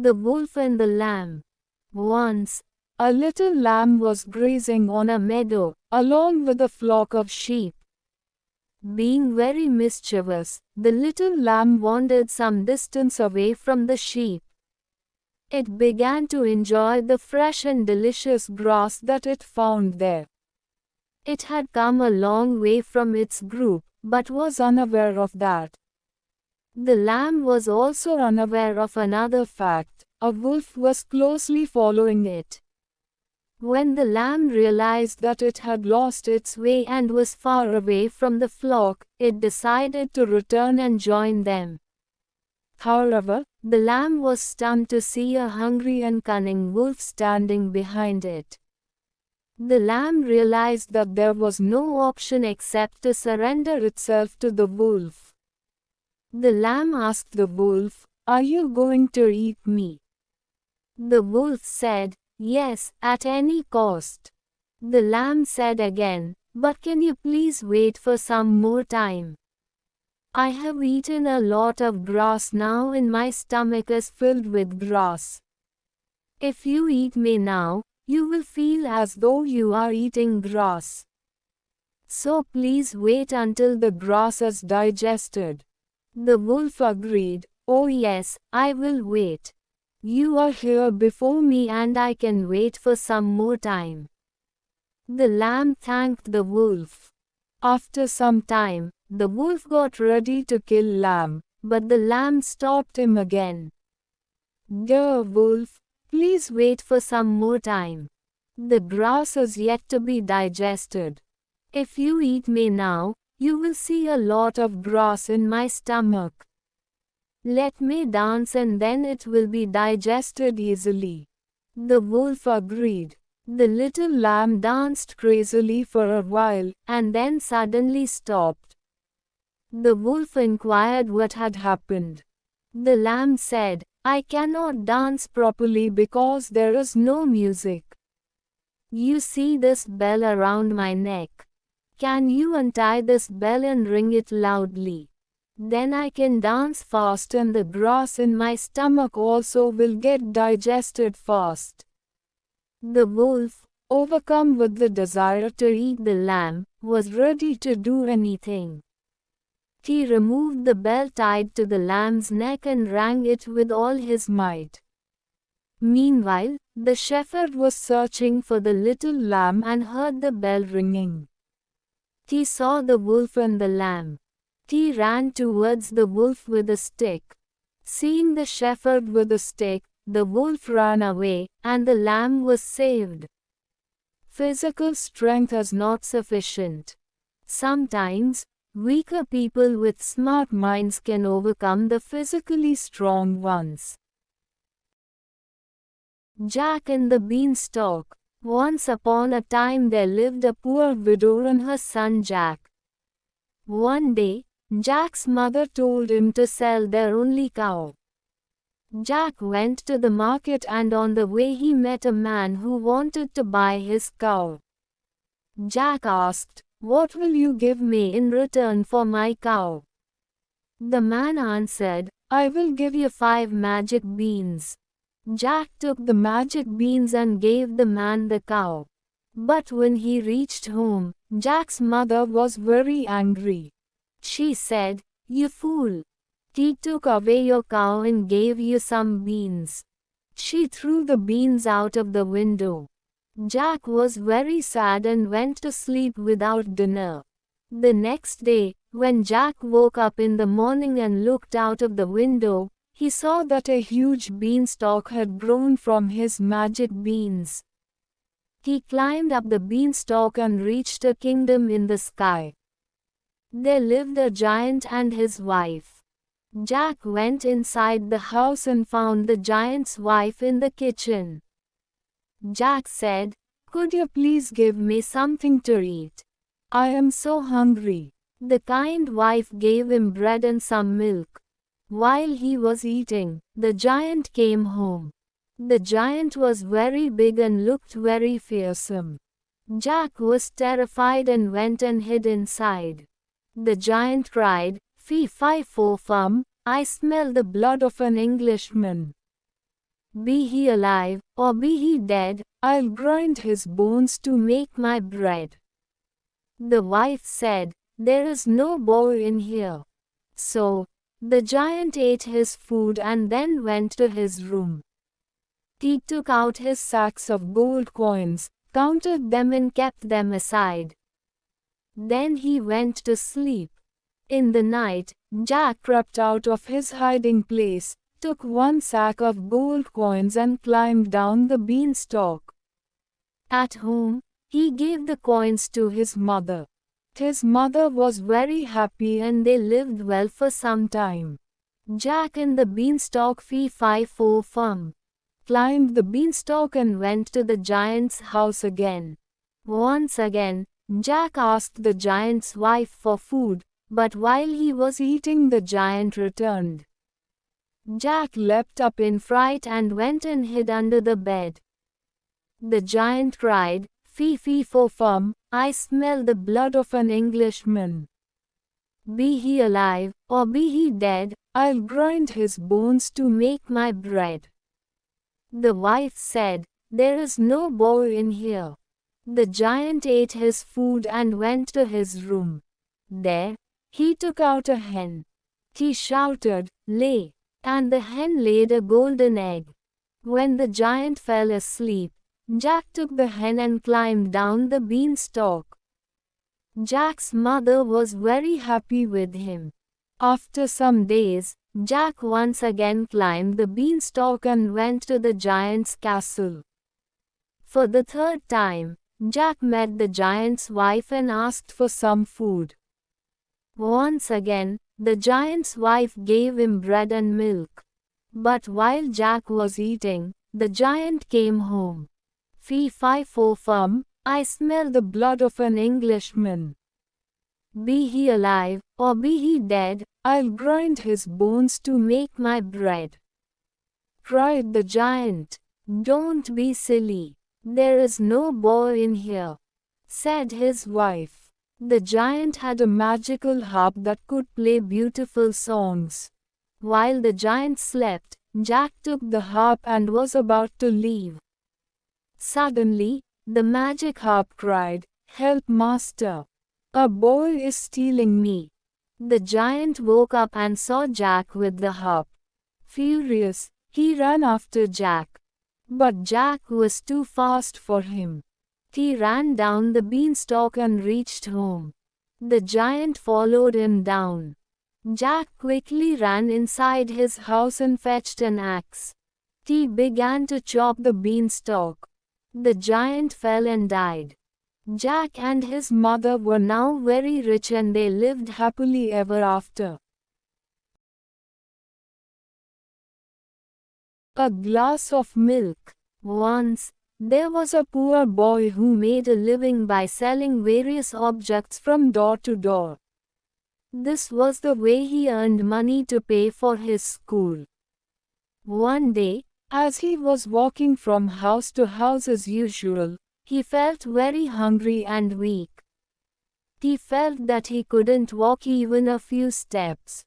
The Wolf and the Lamb. Once, a little lamb was grazing on a meadow, along with a flock of sheep. Being very mischievous, the little lamb wandered some distance away from the sheep. It began to enjoy the fresh and delicious grass that it found there. It had come a long way from its group, but was unaware of that. The lamb was also unaware of another fact: a wolf was closely following it. When the lamb realized that it had lost its way and was far away from the flock, it decided to return and join them. However, the lamb was stunned to see a hungry and cunning wolf standing behind it. The lamb realized that there was no option except to surrender itself to the wolf. The lamb asked the wolf, "Are you going to eat me?" The wolf said, "Yes, at any cost." The lamb said again, "But can you please wait for some more time? I have eaten a lot of grass now and my stomach is filled with grass. If you eat me now, you will feel as though you are eating grass. So please wait until the grass is digested." The wolf agreed, "Oh yes, I will wait. You are here before me and I can wait for some more time." The lamb thanked the wolf. After some time, the wolf got ready to kill lamb, but the lamb stopped him again. "Dear wolf, please wait for some more time. The grass is yet to be digested. If you eat me now, you will see a lot of grass in my stomach. Let me dance and then it will be digested easily." The wolf agreed. The little lamb danced crazily for a while, and then suddenly stopped. The wolf inquired what had happened. The lamb said, "I cannot dance properly because there is no music. You see this bell around my neck? Can you untie this bell and ring it loudly? Then I can dance fast and the grass in my stomach also will get digested fast." The wolf, overcome with the desire to eat the lamb, was ready to do anything. He removed the bell tied to the lamb's neck and rang it with all his might. Meanwhile, the shepherd was searching for the little lamb and heard the bell ringing. He saw the wolf and the lamb. He ran towards the wolf with a stick. Seeing the shepherd with a stick, the wolf ran away, and the lamb was saved. Physical strength is not sufficient. Sometimes, weaker people with smart minds can overcome the physically strong ones. Jack and the Beanstalk. Once upon a time there lived a poor widow and her son Jack. One day, Jack's mother told him to sell their only cow. Jack went to the market and on the way he met a man who wanted to buy his cow. Jack asked, "What will you give me in return for my cow?" The man answered, "I will give you 5 magic beans." Jack took the magic beans and gave the man the cow. But when he reached home, Jack's mother was very angry. She said, "You fool! He took away your cow and gave you some beans." She threw the beans out of the window. Jack was very sad and went to sleep without dinner. The next day, when Jack woke up in the morning and looked out of the window, he saw that a huge beanstalk had grown from his magic beans. He climbed up the beanstalk and reached a kingdom in the sky. There lived a giant and his wife. Jack went inside the house and found the giant's wife in the kitchen. Jack said, "Could you please give me something to eat? I am so hungry." The kind wife gave him bread and some milk. While he was eating, the giant came home. The giant was very big and looked very fearsome. Jack was terrified and went and hid inside. The giant cried, "Fee fi fo fum, I smell the blood of an Englishman." Be he alive, or be he dead, I'll grind his bones to make my bread. The wife said, There is no boy in here. So, the giant ate his food and then went to his room. He took out his sacks of gold coins, counted them and kept them aside. Then he went to sleep. In the night, Jack crept out of his hiding place, took one sack of gold coins and climbed down the beanstalk. At home, he gave the coins to his mother. His mother was very happy and they lived well for some time. Jack and the beanstalk fee-fi-fo-fum climbed the beanstalk and went to the giant's house again. Once again, Jack asked the giant's wife for food, but while he was eating the giant returned. Jack leapt up in fright and went and hid under the bed. The giant cried, Fee-fee-fo-fum, I smell the blood of an Englishman. Be he alive, or be he dead, I'll grind his bones to make my bread. The wife said, There is no boy in here. The giant ate his food and went to his room. There, he took out a hen. He shouted, Lay, and the hen laid a golden egg. When the giant fell asleep, Jack took the hen and climbed down the beanstalk. Jack's mother was very happy with him. After some days, Jack once again climbed the beanstalk and went to the giant's castle. For the third time, Jack met the giant's wife and asked for some food. Once again, the giant's wife gave him bread and milk. But while Jack was eating, the giant came home. Fee-fi-fo-fum, I smell the blood of an Englishman. Be he alive, or be he dead, I'll grind his bones to make my bread. Cried the giant. Don't be silly. There is no boy in here, said his wife. The giant had a magical harp that could play beautiful songs. While the giant slept, Jack took the harp and was about to leave. Suddenly, the magic harp cried, Help, master! A boy is stealing me. The giant woke up and saw Jack with the harp. Furious, he ran after Jack. But Jack was too fast for him. He ran down the beanstalk and reached home. The giant followed him down. Jack quickly ran inside his house and fetched an axe. He began to chop the beanstalk. The giant fell and died. Jack and his mother were now very rich and they lived happily ever after. A glass of milk. Once, there was a poor boy who made a living by selling various objects from door to door. This was the way he earned money to pay for his school. One day, as he was walking from house to house as usual, he felt very hungry and weak. He felt that he couldn't walk even a few steps.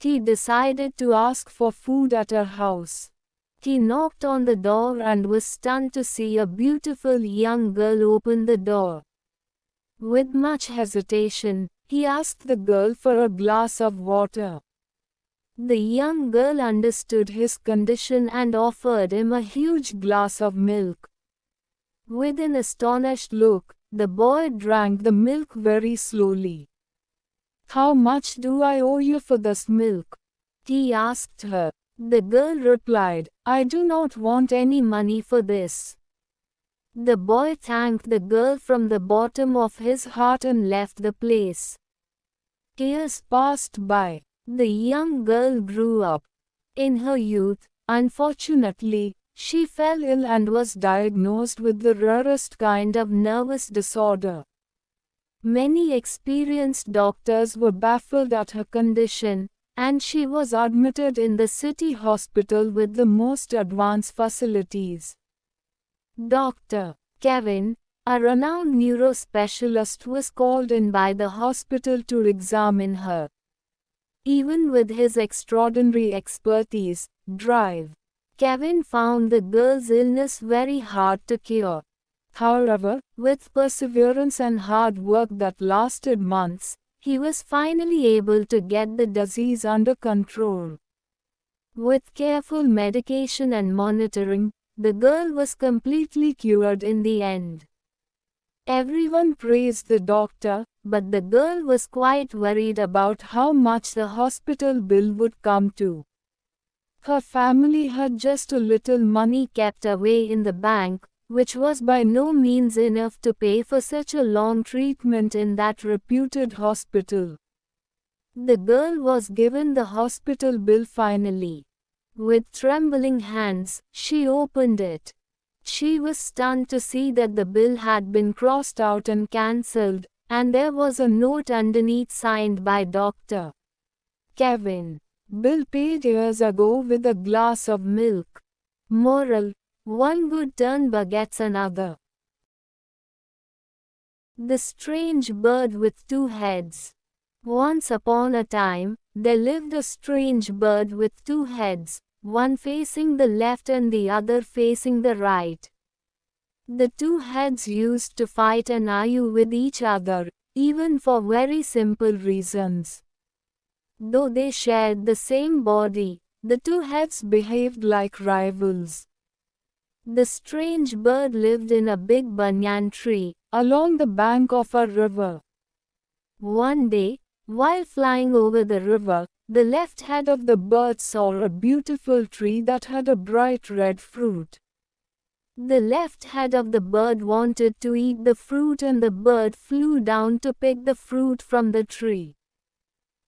He decided to ask for food at a house. He knocked on the door and was stunned to see a beautiful young girl open the door. With much hesitation, he asked the girl for a glass of water. The young girl understood his condition and offered him a huge glass of milk. With an astonished look, the boy drank the milk very slowly. How much do I owe you for this milk? He asked her. The girl replied, I do not want any money for this. The boy thanked the girl from the bottom of his heart and left the place. Years passed by. The young girl grew up. In her youth, unfortunately, she fell ill and was diagnosed with the rarest kind of nervous disorder. Many experienced doctors were baffled at her condition, and she was admitted in the city hospital with the most advanced facilities. Dr. Kevin, a renowned neurospecialist, was called in by the hospital to examine her. Even with his extraordinary expertise, drive, Kevin found the girl's illness very hard to cure. However, with perseverance and hard work that lasted months, he was finally able to get the disease under control. With careful medication and monitoring, the girl was completely cured in the end. Everyone praised the doctor, but the girl was quite worried about how much the hospital bill would come to. Her family had just a little money kept away in the bank, which was by no means enough to pay for such a long treatment in that reputed hospital. The girl was given the hospital bill finally. With trembling hands, she opened it. She was stunned to see that the bill had been crossed out and cancelled, and there was a note underneath signed by Dr. Kevin. Bill paid years ago with a glass of milk. Moral: one good turn begets another. The strange bird with two heads. Once upon a time, there lived a strange bird with two heads, one facing the left and the other facing the right. The two heads used to fight and argue with each other, even for very simple reasons. Though they shared the same body, the two heads behaved like rivals. The strange bird lived in a big banyan tree, along the bank of a river. One day, while flying over the river, the left head of the bird saw a beautiful tree that had a bright red fruit. The left head of the bird wanted to eat the fruit and the bird flew down to pick the fruit from the tree.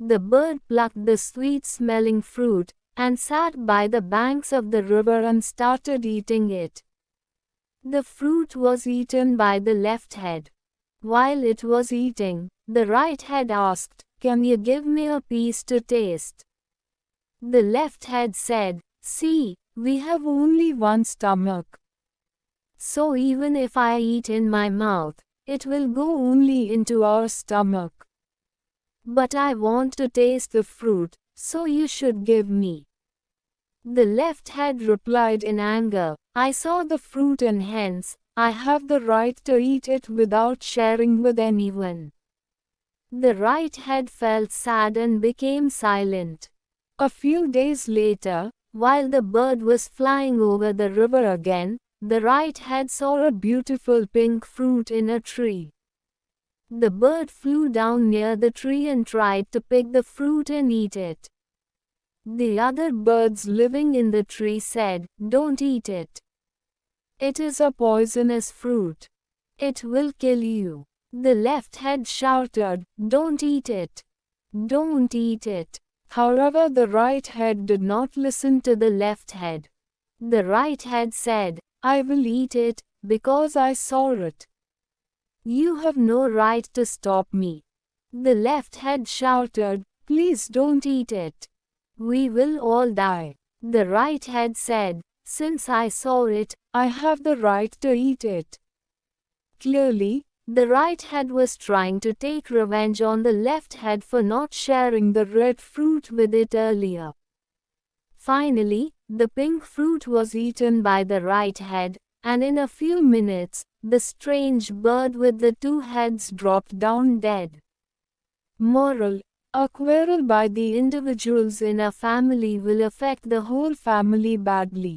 The bird plucked the sweet-smelling fruit, and sat by the banks of the river and started eating it. The fruit was eaten by the left head. While it was eating, the right head asked, "Can you give me a piece to taste?" The left head said, "See, we have only one stomach. So even if I eat in my mouth, it will go only into our stomach. But I want to taste the fruit, so you should give me." The left head replied in anger, "I saw the fruit and hence, I have the right to eat it without sharing with anyone." The right head felt sad and became silent. A few days later, while the bird was flying over the river again, the right head saw a beautiful pink fruit in a tree. The bird flew down near the tree and tried to pick the fruit and eat it. The other birds living in the tree said, "Don't eat it. It is a poisonous fruit. It will kill you." The left head shouted, "Don't eat it. Don't eat it." However, the right head did not listen to the left head. The right head said, "I will eat it, because I saw it. You have no right to stop me." The left head shouted, "Please don't eat it. We will all die." The right head said, "Since I saw it, I have the right to eat it." Clearly, the right head was trying to take revenge on the left head for not sharing the red fruit with it earlier. Finally, the pink fruit was eaten by the right head, and in a few minutes, the strange bird with the two heads dropped down dead. Moral: a quarrel by the individuals in a family will affect the whole family badly.